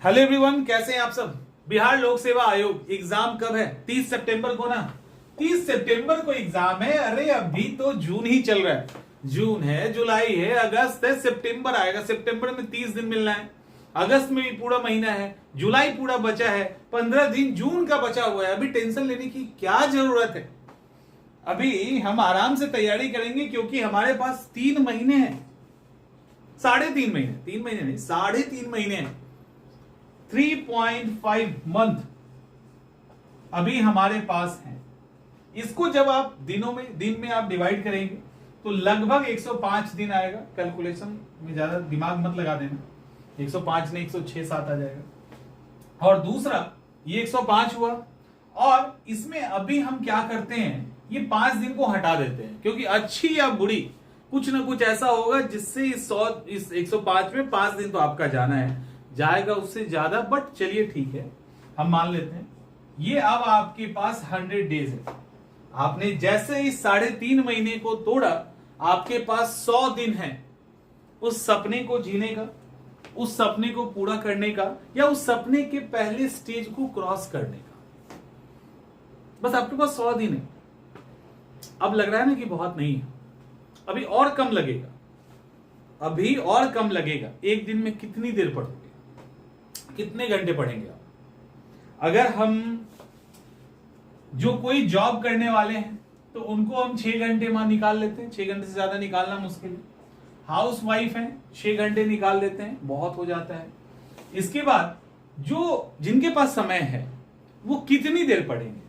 Hello everyone, कैसे हैं आप सब। बिहार लोक सेवा आयोग एग्जाम कब है? 30 सितंबर को ना। 30 सितंबर को एग्जाम है। अरे अभी तो जून ही चल रहा है। जून है, जुलाई है, अगस्त है, सितंबर आएगा। सितंबर में 30 दिन मिलना है। अगस्त में भी पूरा महीना है, जुलाई पूरा बचा है, 15 दिन जून का बचा हुआ है। अभी टेंशन लेने की क्या जरूरत है। अभी हम आराम से तैयारी करेंगे क्योंकि हमारे पास 3 महीने हैं, 3.5 महीने, 3 महीने नहीं 3.5 महीने हैं। 3.5 मंथ अभी हमारे पास है। इसको जब आप दिन में आप डिवाइड करेंगे तो लगभग 105 दिन आएगा। कैलकुलेशन में ज्यादा दिमाग मत लगा देना, 105 नहीं 106-7 आ जाएगा। और दूसरा ये 105 हुआ, और इसमें अभी हम क्या करते हैं, ये 5 दिन को हटा देते हैं क्योंकि अच्छी या बुरी कुछ ना कुछ ऐसा होगा जिससे इस 105 में 5 दिन तो आपका जाना है, जाएगा उससे ज्यादा, बट चलिए ठीक है, हम मान लेते हैं। ये अब आपके पास 100 डेज है। आपने जैसे इस 3.5 महीने को तोड़ा, आपके पास 100 दिन है उस सपने को जीने का, उस सपने को पूरा करने का, या उस सपने के पहले स्टेज को क्रॉस करने का। बस आपके पास 100 दिन है। अब लग रहा है ना कि बहुत नहीं है, अभी और कम लगेगा, अभी और कम लगेगा। एक दिन में कितनी देर पढ़ोगे, कितने घंटे पढ़ेंगे आप? अगर हम जो कोई जॉब करने वाले हैं तो उनको हम 6 घंटे मां निकाल लेते हैं, 6 घंटे से ज्यादा निकालना मुश्किल है। हाउस वाइफ है 6 घंटे निकाल लेते हैं, बहुत हो जाता है। इसके बाद जो जिनके पास समय है वो कितनी देर पढ़ेंगे?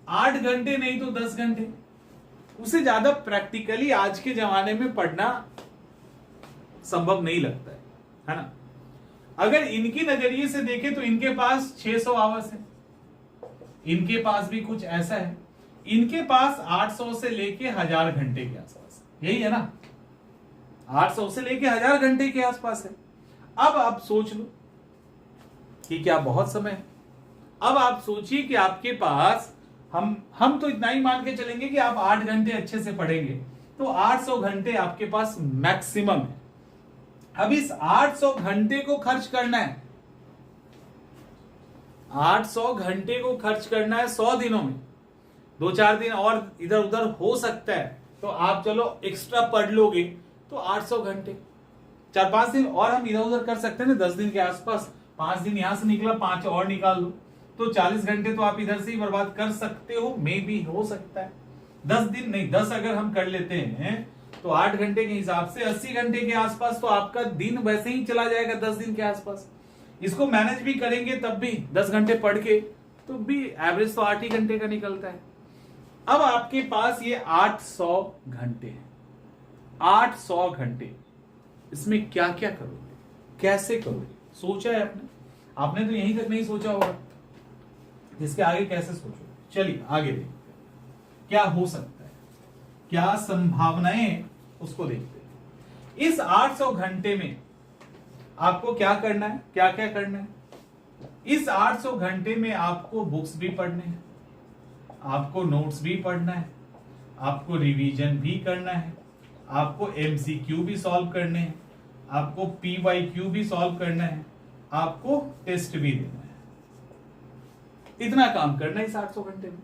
8 घंटे नहीं तो 10 घंटे। उससे ज्यादा प्रैक्टिकली आज के जमाने में पढ़ना संभव नहीं लगता है ना। अगर इनकी नजरिए से देखें तो इनके पास 600 आवर्स है, इनके पास भी कुछ ऐसा है, इनके पास 800 से लेके 1000 घंटे के आसपास, यही है ना, 800 से लेके 1000 घंटे के आसपास है। अब आप सोच लो कि क्या बहुत समय है। अब आप सोचिए कि आपके पास हम तो इतना ही मान के चलेंगे कि आप 8 घंटे अच्छे से पढ़ेंगे तो 800 घंटे आपके पास मैक्सिमम है। अब इस 800 घंटे को खर्च करना है, 800 घंटे को खर्च करना है 100 दिनों में। 2-4 दिन और इधर उधर हो सकता है तो आप चलो एक्स्ट्रा पढ़ लोगे तो 800 घंटे। 4-5 दिन और हम इधर उधर कर सकते हैं ना, 10 दिन के आसपास। 5 दिन यहां से निकला, 5 और निकाल लो तो 40 घंटे तो आप इधर से ही बर्बाद कर सकते हो, मे भी हो सकता है। 10 दिन नहीं, 10 अगर हम कर लेते हैं तो 8 घंटे के हिसाब से 80 घंटे के आसपास तो आपका दिन वैसे ही चला जाएगा 10 दिन के आसपास। इसको मैनेज भी करेंगे तब भी 10 घंटे पढ़ के तो भी एवरेज तो 8 ही घंटे का निकलता है। अब आपके पास ये 800 घंटे हैं, 800 घंटे, इसमें क्या क्या करोगे, कैसे करोगे? सोचा है आपने? आपने तो यहीं तक नहीं सोचा होगा, इसके आगे कैसे सोचो। चलिए आगे देखते हैं क्या हो सकता है, क्या संभावनाएं, उसको देखते हैं। इस 800 घंटे में आपको क्या करना है, क्या क्या करना है? इस 800 घंटे में आपको बुक्स भी पढ़ने हैं, आपको नोट्स भी पढ़ना है, आपको रिवीजन भी करना है, आपको एमसीक्यू भी सॉल्व करने हैं, आपको पीवाईक्यू भी सॉल्व करना है, आपको टेस्ट भी देना है। इतना काम करना है इस 800 घंटे में।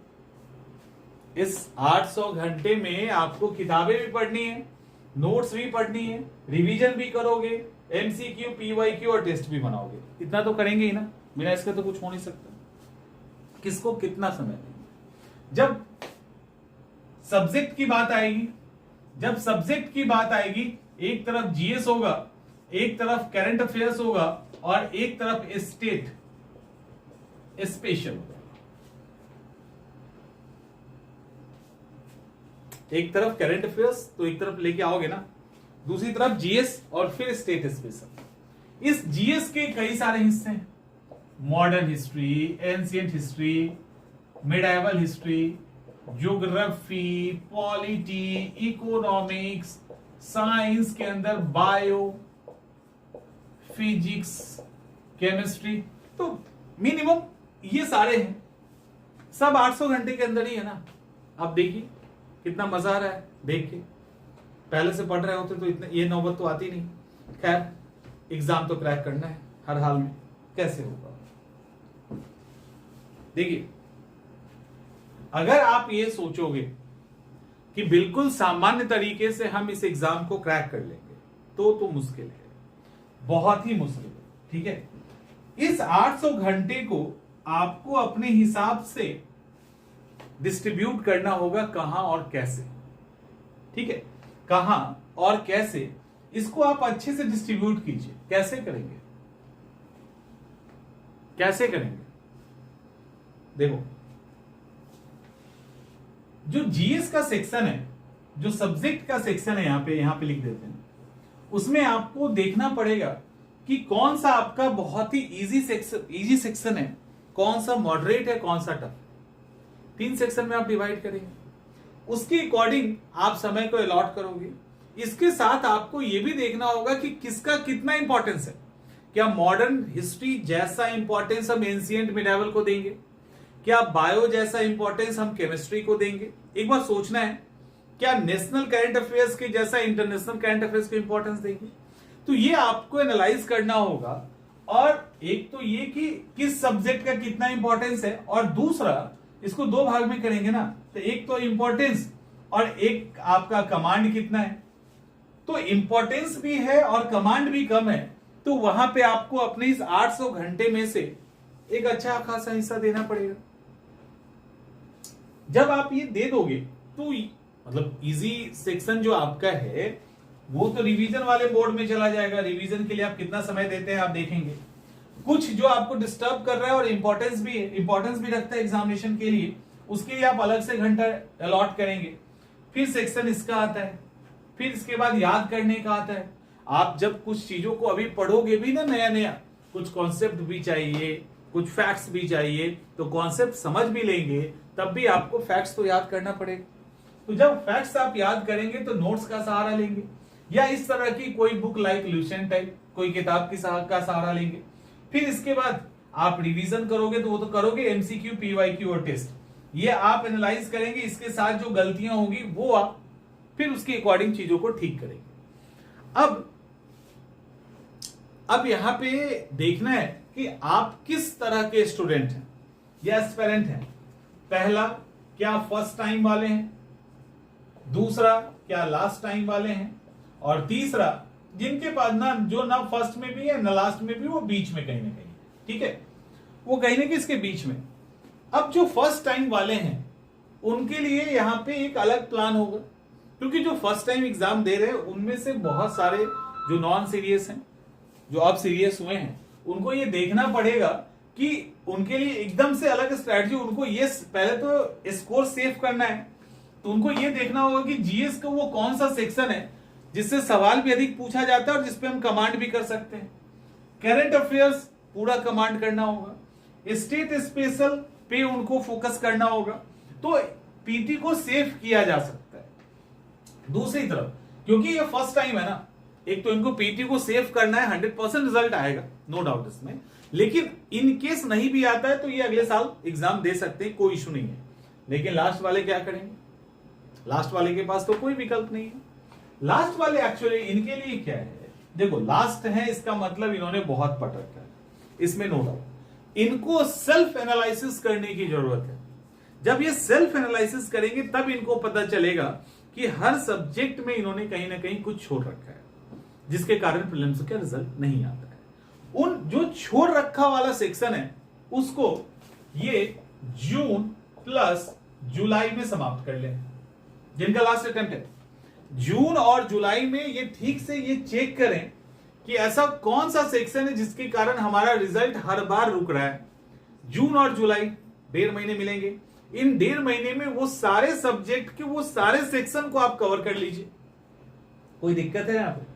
इस 800 घंटे में आपको किताबें भी पढ़नी है, नोट्स भी पढ़नी है, रिवीजन भी करोगे, एमसीक्यू, पीवाईक्यू और टेस्ट भी बनाओगे। इतना तो करेंगे ही ना, बिना इसके तो कुछ हो नहीं सकता। किसको कितना समय देंगे? जब सब्जेक्ट की बात आएगी, एक तरफ जीएस होगा, एक तरफ करंट अफेयर्स होगा और एक तरफ स्टेट स्पेशल होगा। एक तरफ करंट अफेयर्स तो एक तरफ लेके आओगे ना, दूसरी तरफ जीएस और फिर स्टेट स्पेशल। इस जीएस के कई सारे हिस्से हैं, modern history, ancient history, medieval history, geography, polity, economics, science के अंदर बायो, फिजिक्स, केमिस्ट्री, तो मिनिमम ये सारे हैं। सब 800 घंटे के अंदर ही है ना। आप देखिए कितना मजा आ रहा है देख के। पहले से पढ़ रहे होते तो इतने ये नौबत तो आती नहीं। खैर एग्जाम तो क्रैक करना है हर हाल में, कैसे होगा। देखिए, अगर आप ये सोचोगे कि बिल्कुल सामान्य तरीके से हम इस एग्जाम को क्रैक कर लेंगे तो मुश्किल है, बहुत ही मुश्किल है। ठीक है, इस 800 घंटे को आपको अपने हिसाब से डिस्ट्रीब्यूट करना होगा, कहां और कैसे। ठीक है, कहां और कैसे, इसको आप अच्छे से डिस्ट्रीब्यूट कीजिए। कैसे करेंगे, कैसे करेंगे? देखो, जो जीएस का सेक्शन है, जो सब्जेक्ट का सेक्शन है, यहां पे लिख देते हैं, उसमें आपको देखना पड़ेगा कि कौन सा आपका बहुत ही इजी सेक्शन है, कौन सा मॉडरेट है, कौन सा टफ। 3 सेक्शन में आप डिवाइड करेंगे, उसके अकॉर्डिंग आप समय को अलॉट करोगे। इसके साथ आपको यह भी देखना होगा कि किसका कितना इंपॉर्टेंस है। क्या मॉडर्न हिस्ट्री जैसा इंपॉर्टेंस हम एंशिएंट मिडाइवल को देंगे? क्या बायो जैसा इंपॉर्टेंस हम केमिस्ट्री को देंगे? एक बार सोचना है, क्या नेशनल करंट अफेयर्स के जैसा इंटरनेशनल करंट अफेयर्स को इंपॉर्टेंस देंगे? तो ये आपको एनालाइज करना होगा। और एक तो ये कि किस सब्जेक्ट का कितना इंपॉर्टेंस है, और दूसरा इसको 2 भाग में करेंगे ना, तो एक तो इंपॉर्टेंस और एक आपका कमांड कितना है। तो इंपॉर्टेंस भी है और कमांड भी कम है, तो वहां पे आपको अपने इस 800 घंटे में से एक अच्छा खासा हिस्सा देना पड़ेगा। जब आप ये दे दोगे तो मतलब इजी सेक्शन जो आपका है वो तो रिवीजन वाले बोर्ड में चला जाएगा। रिवीजन के लिए आप कितना समय देते हैं आप देखेंगे। कुछ जो आपको डिस्टर्ब कर रहा है और इंपॉर्टेंस भी रखता है एग्जामिनेशन के लिए, उसके लिए आप अलग से घंटा अलॉट करेंगे। फिर सेक्शन इसका आता है, फिर इसके बाद याद करने का आता है। आप जब कुछ चीजों को अभी पढ़ोगे भी ना, नया नया कुछ कॉन्सेप्ट भी चाहिए, कुछ फैक्ट्स भी चाहिए, तो कॉन्सेप्ट समझ भी लेंगे तब भी आपको फैक्ट्स तो याद करना पड़ेगा। तो जब फैक्ट्स आप याद करेंगे तो नोट्स का सहारा लेंगे, या इस तरह की कोई बुक लाइक ल्यूसेंट टाइप कोई किताब का सहारा लेंगे। फिर इसके बाद आप रिवीजन करोगे, तो वो तो करोगे एमसीक्यू, पीवाईक्यू और टेस्ट, ये आप एनालाइज करेंगे। इसके साथ जो गलतियां होगी वो आप फिर उसके अकॉर्डिंग चीजों को ठीक करेंगे। अब यहां पे देखना है कि आप किस तरह के स्टूडेंट हैं या एस्पिरेंट हैं। पहला, क्या फर्स्ट टाइम वाले हैं? दूसरा, क्या लास्ट टाइम वाले हैं? और तीसरा, जिनके पास ना फर्स्ट में भी है ना लास्ट में भी, वो बीच में कहीं ना कहीं। ठीक है, वो कहीं ना कहीं इसके बीच में। अब जो फर्स्ट टाइम वाले हैं उनके लिए यहां पे एक अलग प्लान होगा, क्योंकि जो फर्स्ट टाइम एग्जाम दे रहे हैं उनमें से बहुत सारे जो नॉन सीरियस हैं, जो अब सीरियस हुए हैं, उनको ये देखना पड़ेगा कि उनके लिए एकदम से अलग स्ट्रैटेजी। उनको ये पहले तो स्कोर सेव करना है, तो उनको ये देखना होगा कि जीएस का वो कौन सा सेक्शन है जिससे सवाल भी अधिक पूछा जाता है और जिसपे हम कमांड भी कर सकते हैं। करंट अफेयर्स पूरा कमांड करना होगा, स्टेट स्पेशल पे उनको फोकस करना होगा, तो पीटी को सेव किया जा सकता है। दूसरी तरफ, क्योंकि ये फर्स्ट टाइम है ना, एक तो इनको पीटी को सेव करना है, 100% रिजल्ट आएगा, नो डाउट इसमें। लेकिन इन केस नहीं भी आता है तो ये अगले साल एग्जाम दे सकते हैं, कोई इशू नहीं है। लेकिन लास्ट वाले क्या करेंगे? लास्ट वाले के पास तो कोई विकल्प नहीं है। लास्ट वाले एक्चुअली इनके लिए क्या है, देखो लास्ट है इसका मतलब इन्होंने बहुत पढ़ रखा है, इसमें नो डाउट। इनको सेल्फ एनालिसिस करने की जरूरत है। जब ये सेल्फ एनालिसिस करेंगे तब इनको पता चलेगा कि हर सब्जेक्ट में इन्होंने कहीं ना कहीं कुछ छोड़ रखा है, जिसके कारण प्रीलिम्स का रिजल्ट नहीं आता है। उन जो छोड़ रखा वाला सेक्शन है उसको ये जून प्लस जुलाई में समाप्त कर लें, जिनका लास्ट अटेम्प्ट है। जून और जुलाई में ये ठीक से ये चेक करें कि ऐसा कौन सा सेक्शन है जिसके कारण हमारा रिजल्ट हर बार रुक रहा है। जून और जुलाई 1.5 महीने मिलेंगे। इन 1.5 महीने में वो सारे सब्जेक्ट के वो सारे सेक्शन को आप कवर कर लीजिए। कोई दिक्कत है यहाँ पे?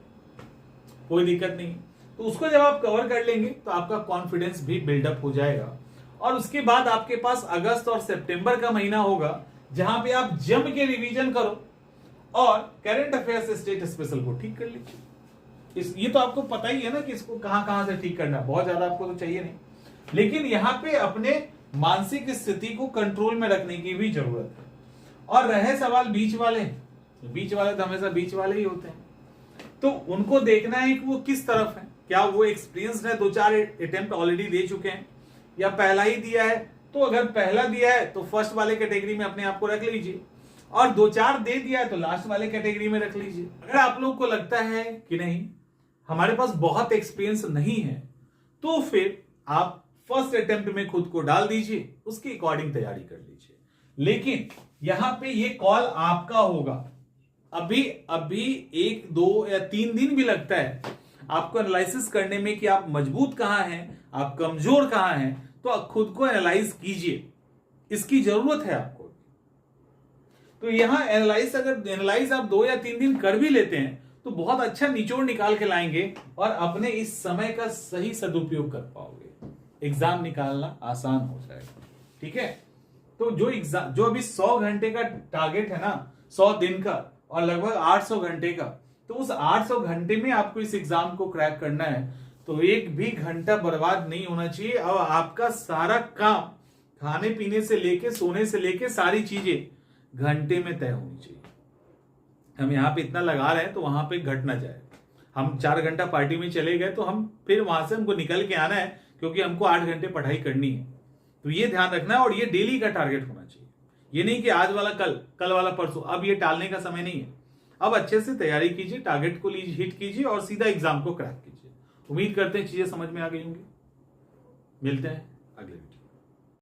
कोई दिक्कत नहीं। तो उसको जब आप कवर कर लेंगे तो आपका कॉन्फिडेंस भी बिल्डअप हो जाएगा, और उसके बाद आपके पास अगस्त और सितंबर का महीना होगा जहां पे आप जम के रिवीजन करो और करंट अफेयर्स स्टेट स्पेशल को ठीक कर लीजिए। ये तो आपको पता ही है ना कि इसको कहां कहां से ठीक करना है, बहुत ज्यादा आपको तो चाहिए नहीं। लेकिन यहां पे अपने मानसिक स्थिति को कंट्रोल में रखने की भी जरूरत है। और रहे सवाल बीच वाले तो हमेशा बीच वाले ही होते हैं, तो उनको देखना है कि वो किस तरफ है। क्या वो एक्सपीरियंस्ड है, 2-4 अटेम्प्ट ऑलरेडी दे चुके हैं, या पहला ही दिया है? तो अगर पहला दिया है तो फर्स्ट वाले कैटेगरी में अपने आप को रख लीजिए, और 2-4 दे दिया है तो लास्ट वाले कैटेगरी में रख लीजिए। अगर आप लोग को लगता है कि नहीं हमारे पास बहुत एक्सपीरियंस नहीं है, तो फिर आप फर्स्ट अटेम्प्ट में खुद को डाल दीजिए, उसके अकॉर्डिंग तैयारी कर लीजिए। लेकिन यहां पे ये कॉल आपका होगा। अभी 1, 2 या 3 दिन भी लगता है आपको एनालिसिस करने में कि आप मजबूत कहां हैं, आप कमजोर कहां हैं, तो खुद को एनालाइज कीजिए, इसकी जरूरत है आपको। तो यहां एनालाइज आप 2 या 3 दिन कर भी लेते हैं तो बहुत अच्छा निचोड़ निकाल के लाएंगे और अपने इस समय का सही सदुपयोग कर पाओगे, एग्जाम निकालना आसान हो जाएगा। ठीक है, तो जो अभी 100 घंटे का टारगेट है ना, 100 दिन का और लगभग 800 घंटे का, तो उस 800 घंटे में आपको इस एग्जाम को क्रैक करना है, तो एक भी घंटा बर्बाद नहीं होना चाहिए। और आपका सारा काम, खाने पीने से लेके सोने से लेके सारी चीजें घंटे में तय होनी चाहिए। हम यहाँ पे इतना लगा रहे हैं तो वहां पे घट ना जाए। हम 4 घंटा पार्टी में चले गए तो हम फिर वहां से हमको निकल के आना है, क्योंकि हमको 8 घंटे पढ़ाई करनी है। तो ये ध्यान रखना है, और ये डेली का टारगेट होना चाहिए। ये नहीं कि आज वाला कल वाला परसों, अब ये टालने का समय नहीं है। अब अच्छे से तैयारी कीजिए, टारगेट को हिट कीजिए और सीधा एग्जाम को क्रैक कीजिए। उम्मीद करते हैं चीजें समझ में आ गई होंगी। मिलते हैं अगले वीडियो।